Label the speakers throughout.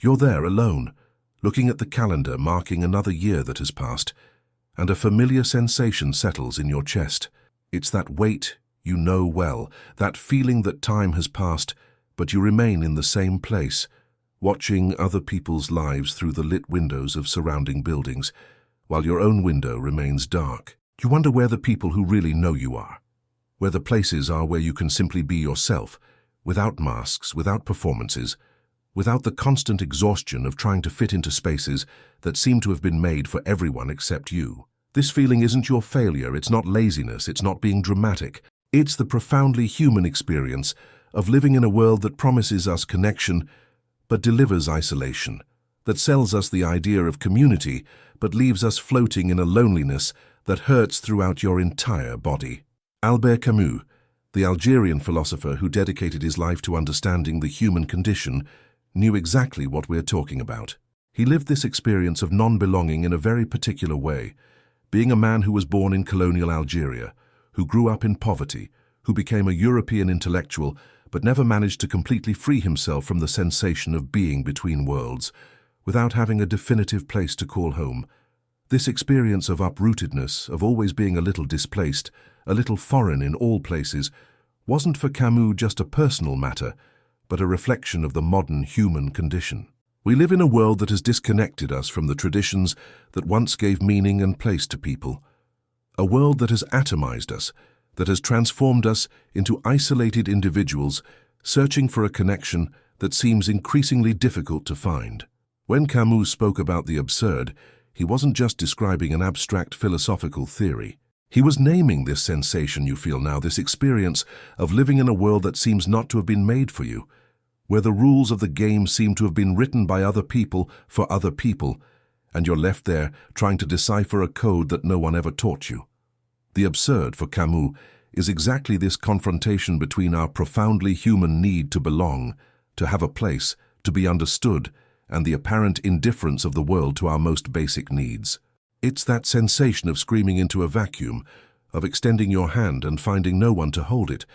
Speaker 1: You're there alone, looking at the calendar marking another year that has passed, and a familiar sensation settles in your chest. It's that weight you know well, that feeling that time has passed, but you remain in the same place, watching other people's lives through the lit windows of surrounding buildings, while your own window remains dark. You wonder where the people who really know you are, where the places are where you can simply be yourself, without masks, without performances, without the constant exhaustion of trying to fit into spaces that seem to have been made for everyone except you. This feeling isn't your failure, it's not laziness, it's not being dramatic. It's the profoundly human experience of living in a world that promises us connection but delivers isolation, that sells us the idea of community but leaves us floating in a loneliness that hurts throughout your entire body. Albert Camus, the Algerian philosopher who dedicated his life to understanding the human condition, knew exactly what we're talking about. He lived this experience of non-belonging in a very particular way, being a man who was born in colonial Algeria, who grew up in poverty, who became a European intellectual but never managed to completely free himself from the sensation of being between worlds, without having a definitive place to call home. This experience of uprootedness, of always being a little displaced, a little foreign in all places, wasn't for Camus just a personal matter, but a reflection of the modern human condition. We live in a world that has disconnected us from the traditions that once gave meaning and place to people. A world that has atomized us, that has transformed us into isolated individuals searching for a connection that seems increasingly difficult to find. When Camus spoke about the absurd, he wasn't just describing an abstract philosophical theory. He was naming this sensation you feel now, this experience of living in a world that seems not to have been made for you, where the rules of the game seem to have been written by other people for other people, and you're left there trying to decipher a code that no one ever taught you. The absurd, for Camus, is exactly this confrontation between our profoundly human need to belong, to have a place, to be understood, and the apparent indifference of the world to our most basic needs. It's that sensation of screaming into a vacuum, of extending your hand and finding no one to hold it,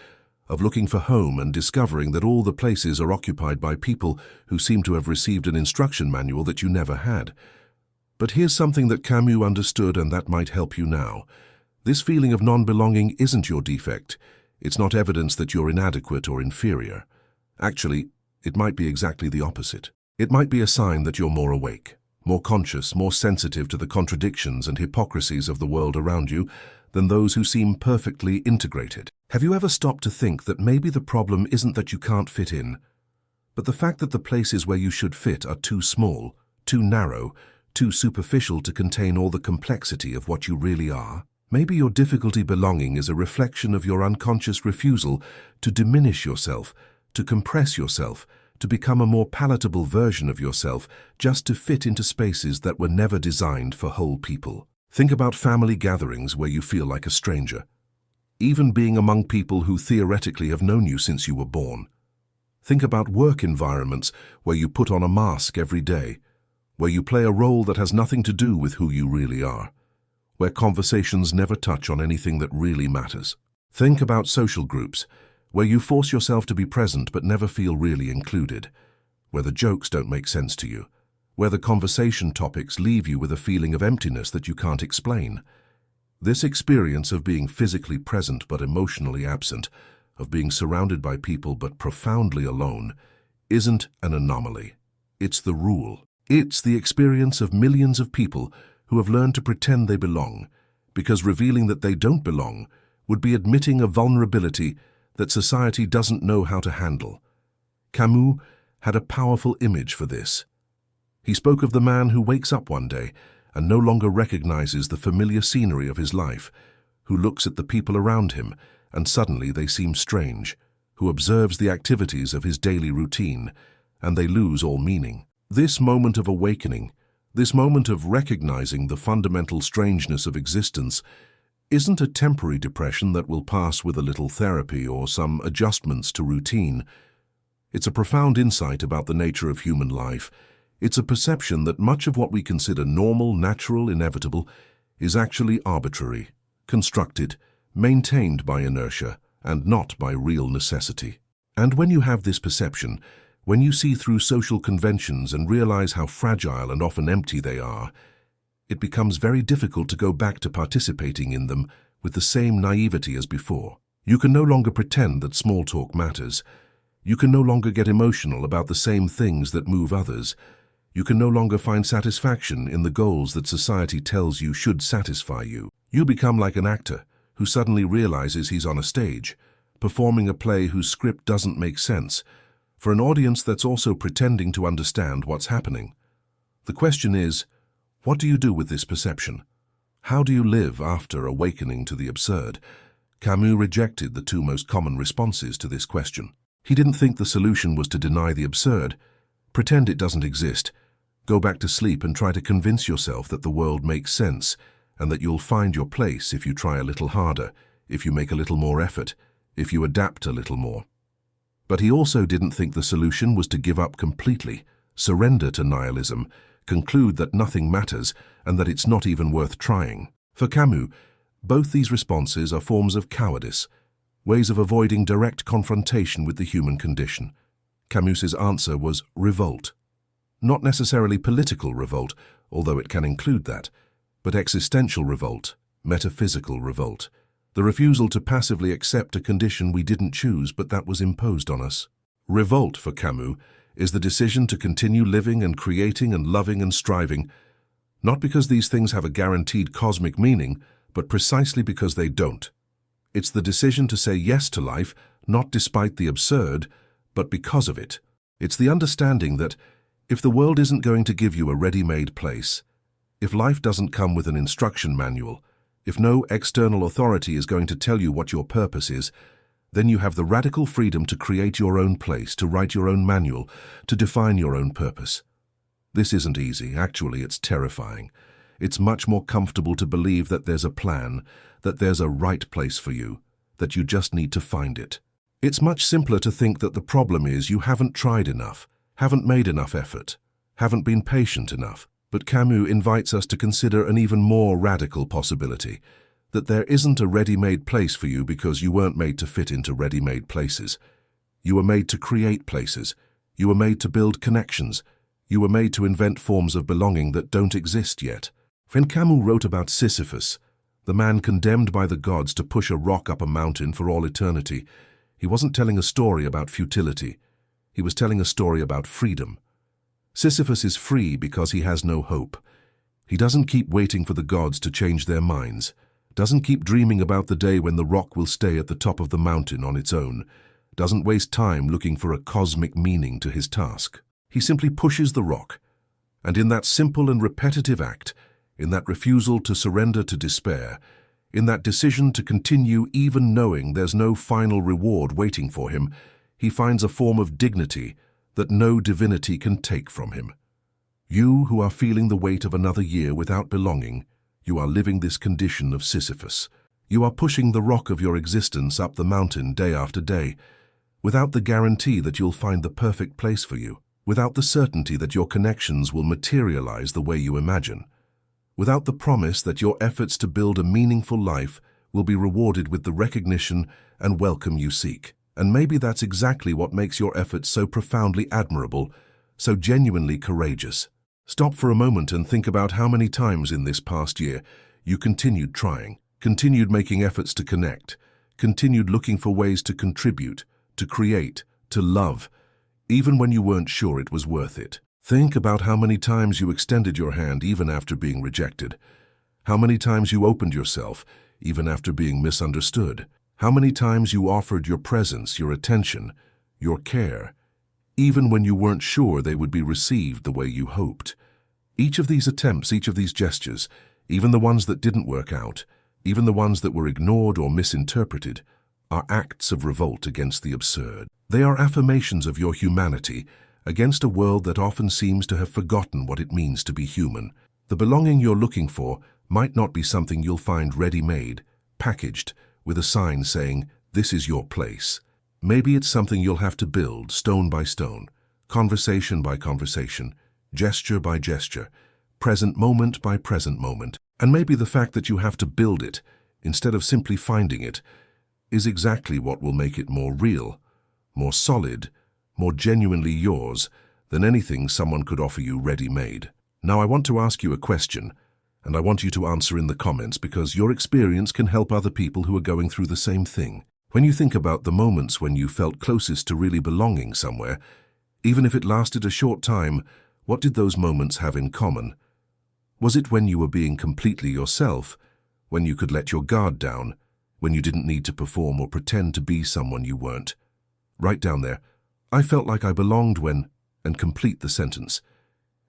Speaker 1: of looking for home and discovering that all the places are occupied by people who seem to have received an instruction manual that you never had. But here's something that Camus understood, and that might help you now. This feeling of non-belonging isn't your defect. It's not evidence that you're inadequate or inferior. Actually, it might be exactly the opposite. It might be a sign that you're more awake, more conscious, more sensitive to the contradictions and hypocrisies of the world around you than those who seem perfectly integrated. Have you ever stopped to think that maybe the problem isn't that you can't fit in, but the fact that the places where you should fit are too small, too narrow, too superficial to contain all the complexity of what you really are? Maybe your difficulty belonging is a reflection of your unconscious refusal to diminish yourself, to compress yourself, to become a more palatable version of yourself, just to fit into spaces that were never designed for whole people. Think about family gatherings where you feel like a stranger, even being among people who theoretically have known you since you were born. Think about work environments where you put on a mask every day, where you play a role that has nothing to do with who you really are, where conversations never touch on anything that really matters. Think about social groups, where you force yourself to be present but never feel really included, where the jokes don't make sense to you, where the conversation topics leave you with a feeling of emptiness that you can't explain. This experience of being physically present but emotionally absent, of being surrounded by people but profoundly alone, isn't an anomaly. It's the rule. It's the experience of millions of people who have learned to pretend they belong, because revealing that they don't belong would be admitting a vulnerability that society doesn't know how to handle. Camus had a powerful image for this. He spoke of the man who wakes up one day and no longer recognizes the familiar scenery of his life, who looks at the people around him and suddenly they seem strange, who observes the activities of his daily routine and they lose all meaning. This moment of awakening, this moment of recognizing the fundamental strangeness of existence, isn't a temporary depression that will pass with a little therapy or some adjustments to routine. It's a profound insight about the nature of human life. It's a perception that much of what we consider normal, natural, inevitable is actually arbitrary, constructed, maintained by inertia, and not by real necessity. And when you have this perception, When you see through social conventions and realize how fragile and often empty they are, it becomes very difficult to go back to participating in them with the same naivety as before. You can no longer pretend that small talk matters. You can no longer get emotional about the same things that move others. You can no longer find satisfaction in the goals that society tells you should satisfy you. You become like an actor who suddenly realizes he's on a stage, performing a play whose script doesn't make sense, for an audience that's also pretending to understand what's happening. The question is, what do you do with this perception? How do you live after awakening to the absurd? Camus rejected the two most common responses to this question. He didn't think the solution was to deny the absurd, pretend it doesn't exist, go back to sleep and try to convince yourself that the world makes sense and that you'll find your place if you try a little harder, if you make a little more effort, if you adapt a little more. But he also didn't think the solution was to give up completely, surrender to nihilism, conclude that nothing matters and that it's not even worth trying. For Camus, both these responses are forms of cowardice, ways of avoiding direct confrontation with the human condition. Camus's answer was revolt. Not necessarily political revolt, although it can include that, but existential revolt, metaphysical revolt. The refusal to passively accept a condition we didn't choose but that was imposed on us. Revolt, for Camus, is the decision to continue living and creating and loving and striving, not because these things have a guaranteed cosmic meaning, but precisely because they don't. It's the decision to say yes to life, not despite the absurd, but because of it. It's the understanding that if the world isn't going to give you a ready-made place, if life doesn't come with an instruction manual, if no external authority is going to tell you what your purpose is, then you have the radical freedom to create your own place, to write your own manual, to define your own purpose. This isn't easy. Actually, it's terrifying. It's much more comfortable to believe that there's a plan, that there's a right place for you, that you just need to find it. It's much simpler to think that the problem is you haven't tried enough, haven't made enough effort, haven't been patient enough. But Camus invites us to consider an even more radical possibility, that there isn't a ready-made place for you because you weren't made to fit into ready-made places. You were made to create places. You were made to build connections. You were made to invent forms of belonging that don't exist yet. When Camus wrote about Sisyphus, the man condemned by the gods to push a rock up a mountain for all eternity, he wasn't telling a story about futility. He was telling a story about freedom. Sisyphus is free because he has no hope. He doesn't keep waiting for the gods to change their minds, doesn't keep dreaming about the day when the rock will stay at the top of the mountain on its own, doesn't waste time looking for a cosmic meaning to his task. He simply pushes the rock, and in that simple and repetitive act, in that refusal to surrender to despair, in that decision to continue even knowing there's no final reward waiting for him, he finds a form of dignity that no divinity can take from him. You who are feeling the weight of another year without belonging, you are living this condition of Sisyphus. You are pushing the rock of your existence up the mountain day after day, without the guarantee that you'll find the perfect place for you, without the certainty that your connections will materialize the way you imagine, without the promise that your efforts to build a meaningful life will be rewarded with the recognition and welcome you seek. And maybe that's exactly what makes your efforts so profoundly admirable, so genuinely courageous. Stop for a moment and think about how many times in this past year you continued trying, continued making efforts to connect, continued looking for ways to contribute, to create, to love, even when you weren't sure it was worth it. Think about how many times you extended your hand even after being rejected, how many times you opened yourself even after being misunderstood, how many times you offered your presence, your attention, your care, even when you weren't sure they would be received the way you hoped. Each of these attempts, each of these gestures, even the ones that didn't work out, even the ones that were ignored or misinterpreted, are acts of revolt against the absurd. They are affirmations of your humanity against a world that often seems to have forgotten what it means to be human. The belonging you're looking for might not be something you'll find ready-made, packaged, with a sign saying, "This is your place." Maybe it's something you'll have to build stone by stone, conversation by conversation, gesture by gesture, present moment by present moment. And maybe the fact that you have to build it, instead of simply finding it, is exactly what will make it more real, more solid, more genuinely yours than anything someone could offer you ready-made. Now I want to ask you a question, and I want you to answer in the comments because your experience can help other people who are going through the same thing. When you think about the moments when you felt closest to really belonging somewhere, even if it lasted a short time, what did those moments have in common? Was it when you were being completely yourself, when you could let your guard down, when you didn't need to perform or pretend to be someone you weren't? Write down there, I felt like I belonged when, and complete the sentence.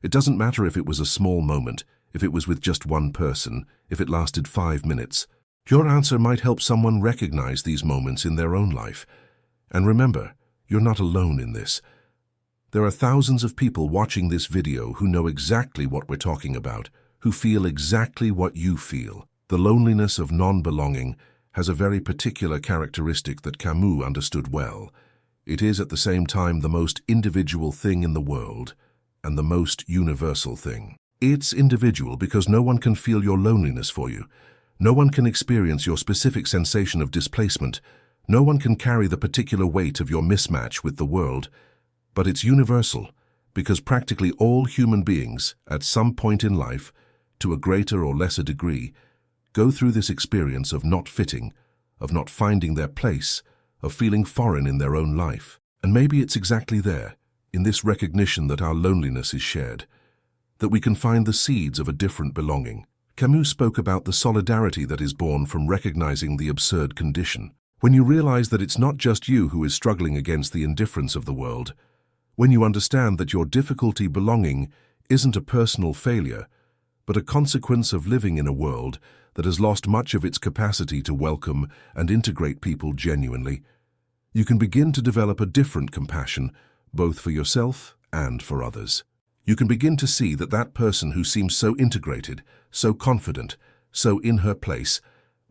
Speaker 1: It doesn't matter if it was a small moment, if it was with just one person, if it lasted 5 minutes. Your answer might help someone recognize these moments in their own life. And remember, you're not alone in this. There are thousands of people watching this video who know exactly what we're talking about, who feel exactly what you feel. The loneliness of non-belonging has a very particular characteristic that Camus understood well. It is at the same time the most individual thing in the world and the most universal thing. It's individual because no one can feel your loneliness for you. No one can experience your specific sensation of displacement. No one can carry the particular weight of your mismatch with the world. But it's universal because practically all human beings, at some point in life, to a greater or lesser degree, go through this experience of not fitting, of not finding their place, of feeling foreign in their own life. And maybe it's exactly there, in this recognition that our loneliness is shared, that we can find the seeds of a different belonging. Camus spoke about the solidarity that is born from recognizing the absurd condition. When you realize that it's not just you who is struggling against the indifference of the world, when you understand that your difficulty belonging isn't a personal failure, but a consequence of living in a world that has lost much of its capacity to welcome and integrate people genuinely, you can begin to develop a different compassion, both for yourself and for others. You can begin to see that that person who seems so integrated, so confident, so in her place,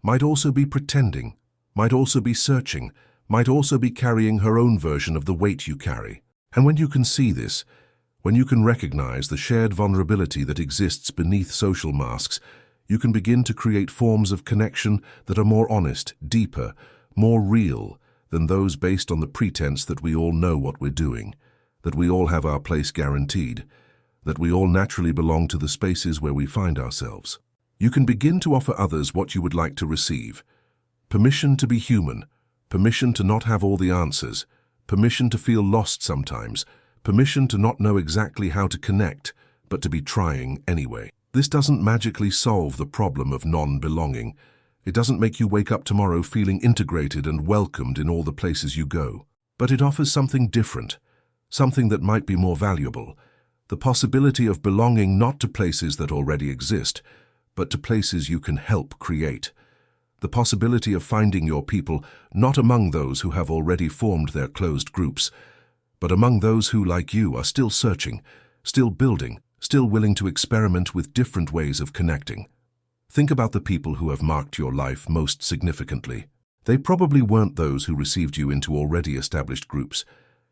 Speaker 1: might also be pretending, might also be searching, might also be carrying her own version of the weight you carry. And when you can see this, when you can recognize the shared vulnerability that exists beneath social masks, you can begin to create forms of connection that are more honest, deeper, more real than those based on the pretense that we all know what we're doing, that we all have our place guaranteed, that we all naturally belong to the spaces where we find ourselves. You can begin to offer others what you would like to receive. Permission to be human, permission to not have all the answers, permission to feel lost sometimes, permission to not know exactly how to connect, but to be trying anyway. This doesn't magically solve the problem of non-belonging. It doesn't make you wake up tomorrow feeling integrated and welcomed in all the places you go. But it offers something different, something that might be more valuable. The possibility of belonging not to places that already exist, but to places you can help create. The possibility of finding your people not among those who have already formed their closed groups, but among those who, like you, are still searching, still building, still willing to experiment with different ways of connecting. Think about the people who have marked your life most significantly. They probably weren't those who received you into already established groups,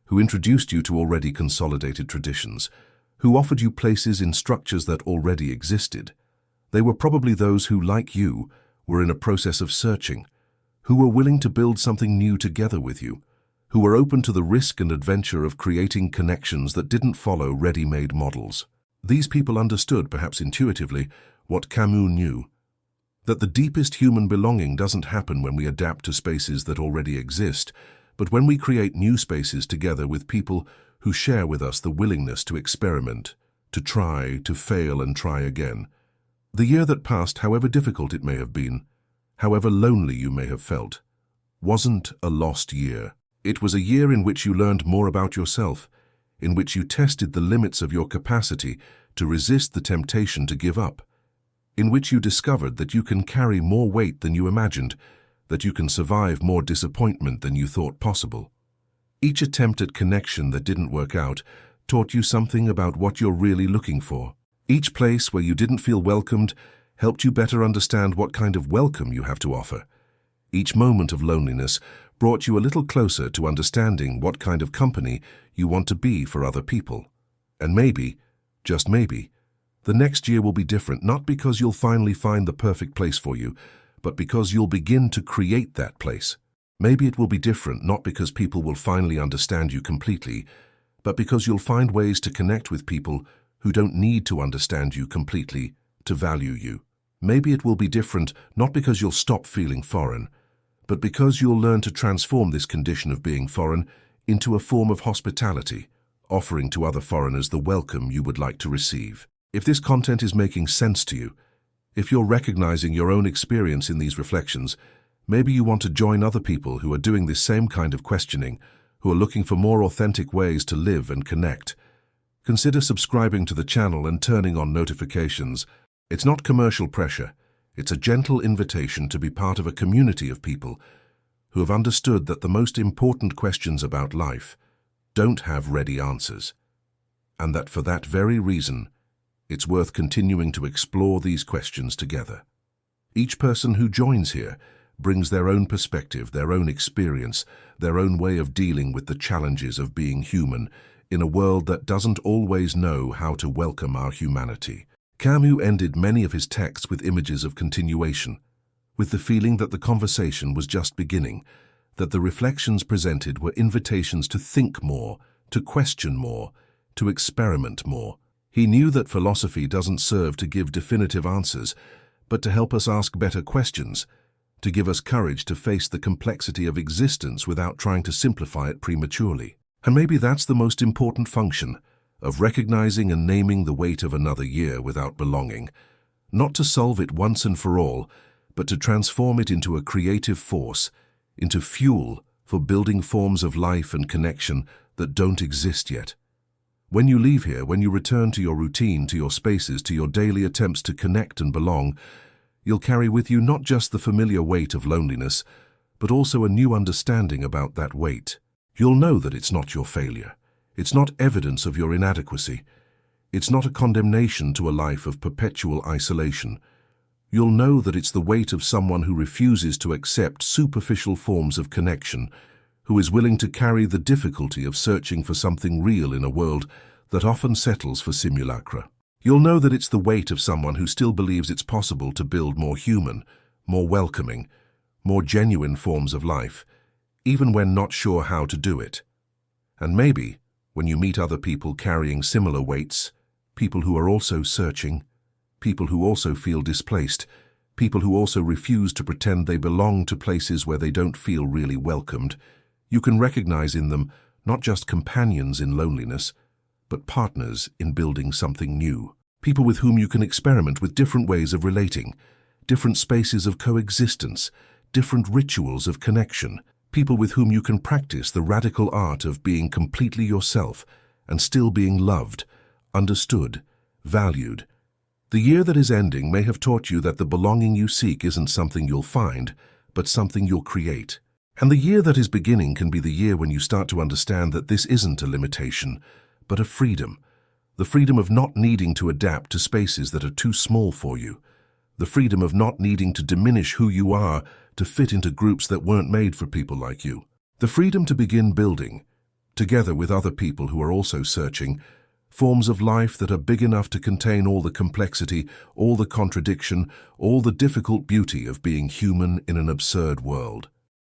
Speaker 1: who introduced you to already consolidated traditions, who offered you places in structures that already existed. They were probably those who, like you, were in a process of searching, who were willing to build something new together with you, who were open to the risk and adventure of creating connections that didn't follow ready-made models. These people understood, perhaps intuitively, what Camus knew, that the deepest human belonging doesn't happen when we adapt to spaces that already exist, but when we create new spaces together with people who share with us the willingness to experiment, to try, to fail and try again. The year that passed, however difficult it may have been, however lonely you may have felt, wasn't a lost year. It was a year in which you learned more about yourself, in which you tested the limits of your capacity to resist the temptation to give up, in which you discovered that you can carry more weight than you imagined, that you can survive more disappointment than you thought possible. Each attempt at connection that didn't work out taught you something about what you're really looking for. Each place where you didn't feel welcomed helped you better understand what kind of welcome you have to offer. Each moment of loneliness brought you a little closer to understanding what kind of company you want to be for other people. And maybe, just maybe, the next year will be different, not because you'll finally find the perfect place for you, but because you'll begin to create that place. Maybe it will be different, not because people will finally understand you completely, but because you'll find ways to connect with people who don't need to understand you completely to value you. Maybe it will be different, not because you'll stop feeling foreign, but because you'll learn to transform this condition of being foreign into a form of hospitality, offering to other foreigners the welcome you would like to receive. If this content is making sense to you, if you're recognizing your own experience in these reflections, maybe you want to join other people who are doing this same kind of questioning, who are looking for more authentic ways to live and connect. Consider subscribing to the channel and turning on notifications. It's not commercial pressure. It's a gentle invitation to be part of a community of people who have understood that the most important questions about life don't have ready answers, and that for that very reason, it's worth continuing to explore these questions together. Each person who joins here brings their own perspective, their own experience, their own way of dealing with the challenges of being human in a world that doesn't always know how to welcome our humanity. Camus ended many of his texts with images of continuation, with the feeling that the conversation was just beginning, that the reflections presented were invitations to think more, to question more, to experiment more. He knew that philosophy doesn't serve to give definitive answers, but to help us ask better questions, to give us courage to face the complexity of existence without trying to simplify it prematurely. And maybe that's the most important function of recognizing and naming the weight of another year without belonging, not to solve it once and for all, but to transform it into a creative force, into fuel for building forms of life and connection that don't exist yet. When you leave here, when you return to your routine, to your spaces, to your daily attempts to connect and belong, you'll carry with you not just the familiar weight of loneliness, but also a new understanding about that weight. You'll know that it's not your failure. It's not evidence of your inadequacy. It's not a condemnation to a life of perpetual isolation. You'll know that it's the weight of someone who refuses to accept superficial forms of connection, who is willing to carry the difficulty of searching for something real in a world that often settles for simulacra. You'll know that it's the weight of someone who still believes it's possible to build more human, more welcoming, more genuine forms of life, even when not sure how to do it. And maybe, when you meet other people carrying similar weights, people who are also searching, people who also feel displaced, people who also refuse to pretend they belong to places where they don't feel really welcomed, you can recognize in them not just companions in loneliness, but partners in building something new. People with whom you can experiment with different ways of relating, different spaces of coexistence, different rituals of connection. People with whom you can practice the radical art of being completely yourself and still being loved, understood, valued. The year that is ending may have taught you that the belonging you seek isn't something you'll find, but something you'll create. And the year that is beginning can be the year when you start to understand that this isn't a limitation, but a freedom. The freedom of not needing to adapt to spaces that are too small for you. The freedom of not needing to diminish who you are to fit into groups that weren't made for people like you. The freedom to begin building, together with other people who are also searching, forms of life that are big enough to contain all the complexity, all the contradiction, all the difficult beauty of being human in an absurd world.